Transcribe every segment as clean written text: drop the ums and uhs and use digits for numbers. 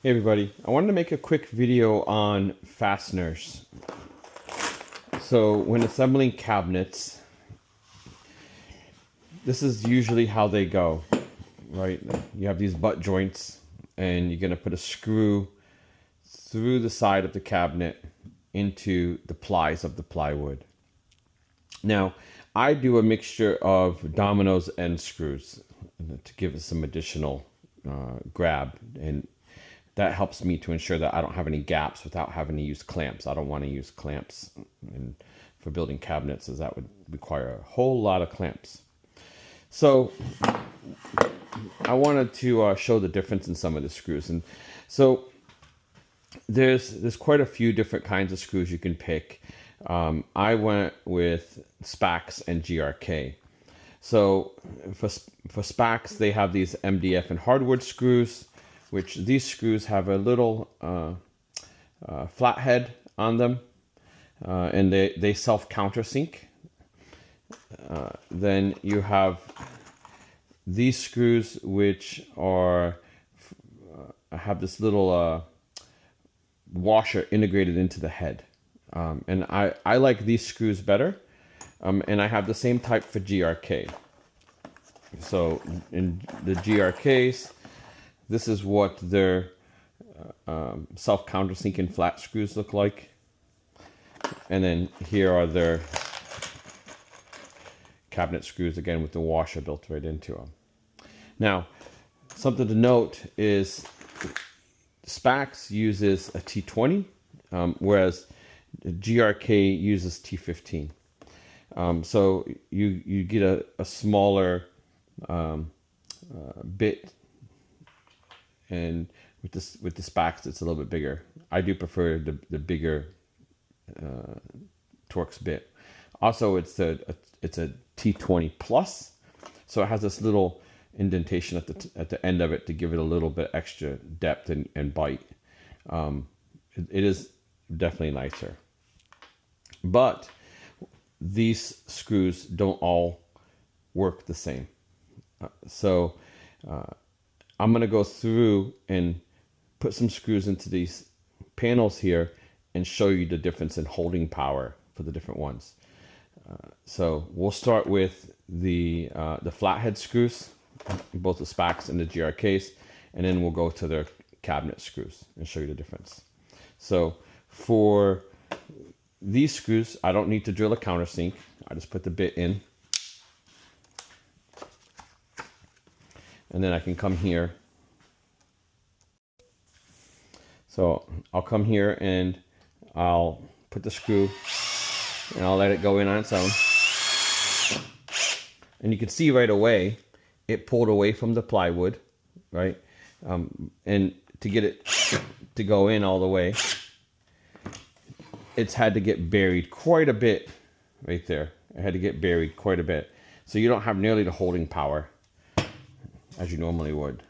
Hey everybody, I wanted to make a quick video on fasteners. So when assembling cabinets, this is usually how they go, right? You have these butt joints and you're going to put a screw through the side of the cabinet into the plies of the plywood. Now, I do a mixture of dominoes and screws to give it some additional grab, and that helps me to ensure that I don't have any gaps without having to use clamps. I don't want to use clamps for building cabinets, as that would require a whole lot of clamps. So I wanted to show the difference in some of the screws. And so there's quite a few different kinds of screws you can pick. I went with Spax and GRK. So for Spax, they have these MDF and hardwood screws, which these screws have a little flathead on them, and they self-countersink. Then you have these screws, which are have this little washer integrated into the head. And I like these screws better, and I have the same type for GRK. So in the GRKs, this is what their self-countersinking flat screws look like. And then here are their cabinet screws, again with the washer built right into them. Now, something to note is Spax uses a T20, whereas GRK uses T15. So you get a smaller bit, and with the Spax it's a little bit bigger. I do prefer the bigger Torx bit. Also, it's a T20 plus, so it has this little indentation at the end of it to give it a little bit extra depth and bite. It is definitely nicer. But these screws don't all work the same. So I'm going to go through and put some screws into these panels here and show you the difference in holding power for the different ones. So we'll start with the flathead screws, both the Spax and the GRKs, and then we'll go to their cabinet screws and show you the difference. So for these screws, I don't need to drill a countersink. I just put the bit in, and then I can come here. So I'll come here and I'll put the screw and I'll let it go in on its own. And you can see right away, it pulled away from the plywood, right? And to get it to go in all the way, it's had to get buried quite a bit right there. It had to get buried quite a bit. So you don't have nearly the holding power as you normally would.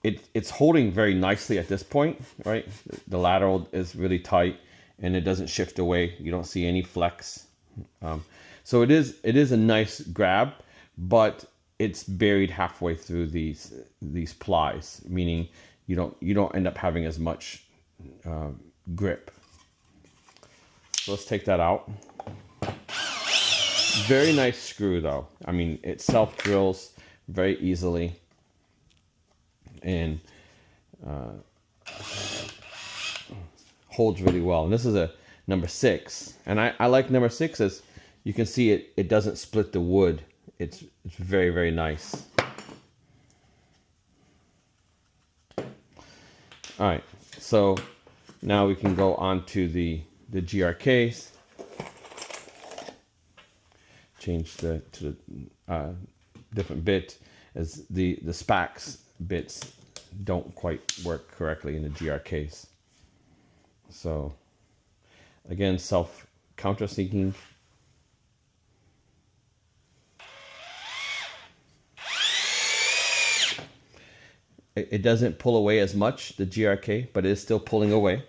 It's holding very nicely at this point, right? The lateral is really tight and it doesn't shift away. You don't see any flex. So it is a nice grab, but it's buried halfway through these plies, meaning you don't end up having as much grip. So let's take that out. Very nice screw though. I mean, it self drills very easily, and holds really well. And this is a number 6, and I like number 6 as you can see it doesn't split the wood. It's very, very nice. All right, so now we can go on to the GRKs. Change to the different bit, as the Spax bits don't quite work correctly in the GRKs. So again, self countersinking. It doesn't pull away as much, the GRK, but it is still pulling away.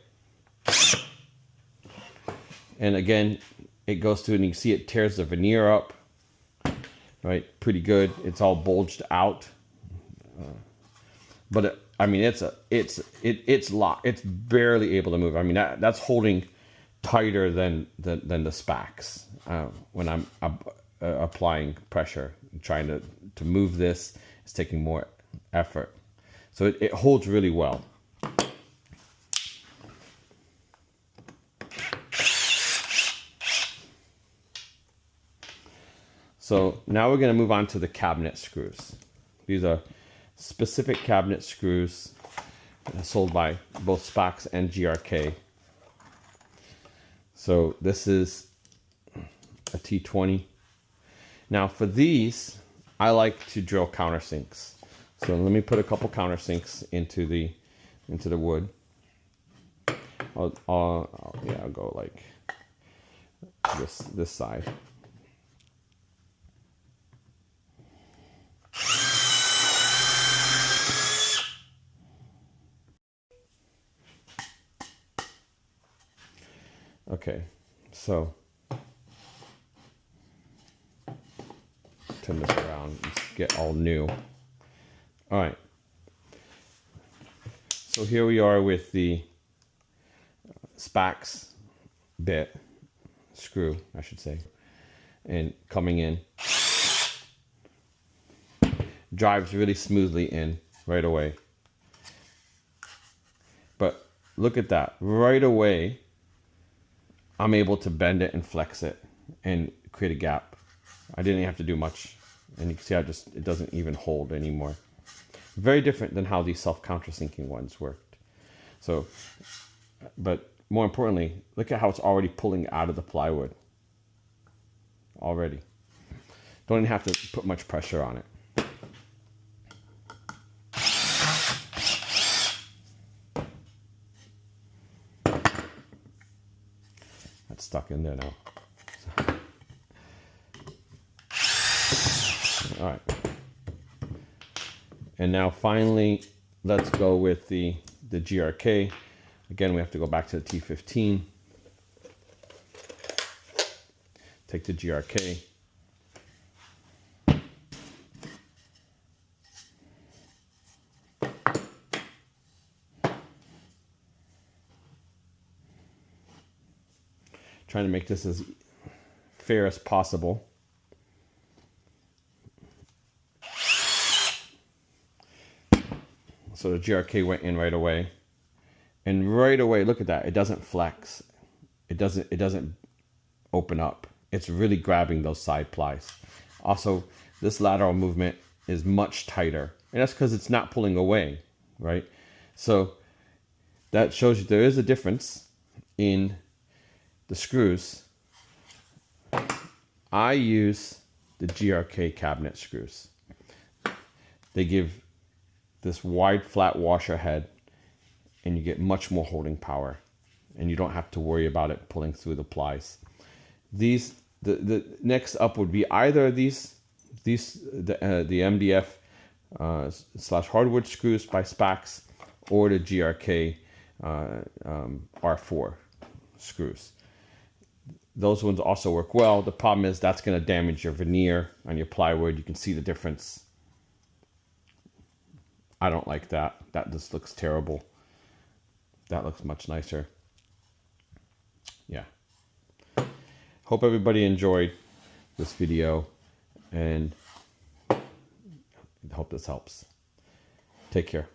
And again, it goes through and you can see it tears the veneer up, right? Pretty good. It's all bulged out. But I mean, it's locked. It's barely able to move. I mean, that's holding tighter than the Spax when I'm applying pressure. Trying to move this, it's taking more effort. So it holds really well. So now we're going to move on to the cabinet screws. These are specific cabinet screws sold by both Spax and GRK. So this is a T20. Now for these, I like to drill countersinks. So let me put a couple countersinks into the wood. I'll go like this side. Okay, so turn this around and get all new. All right. So here we are with the Spax bit, screw, I should say, and coming in. Drives really smoothly in right away. But look at that. Right away, I'm able to bend it and flex it and create a gap. I didn't have to do much. And you can see how it doesn't even hold anymore. Very different than how these self-countersinking ones worked. So, but more importantly, look at how it's already pulling out of the plywood. Already. Don't even have to put much pressure on it. That's stuck in there now. All right. And now finally, let's go with the GRK. Again, we have to go back to the T15. Take the GRK. Trying to make this as fair as possible. So the GRK went in right away. And right away, look at that. It doesn't flex. It doesn't open up. It's really grabbing those side plies. Also, this lateral movement is much tighter. And that's because it's not pulling away, right? So that shows you there is a difference in the screws. I use the GRK cabinet screws. They give this wide flat washer head and you get much more holding power and you don't have to worry about it pulling through the plies. These, the next up would be either the MDF slash hardwood screws by Spax or the GRK R4 screws. Those ones also work well. The problem is that's going to damage your veneer on your plywood. You can see the difference. I don't like that. That just looks terrible. That looks much nicer. Yeah. Hope everybody enjoyed this video and hope this helps. Take care.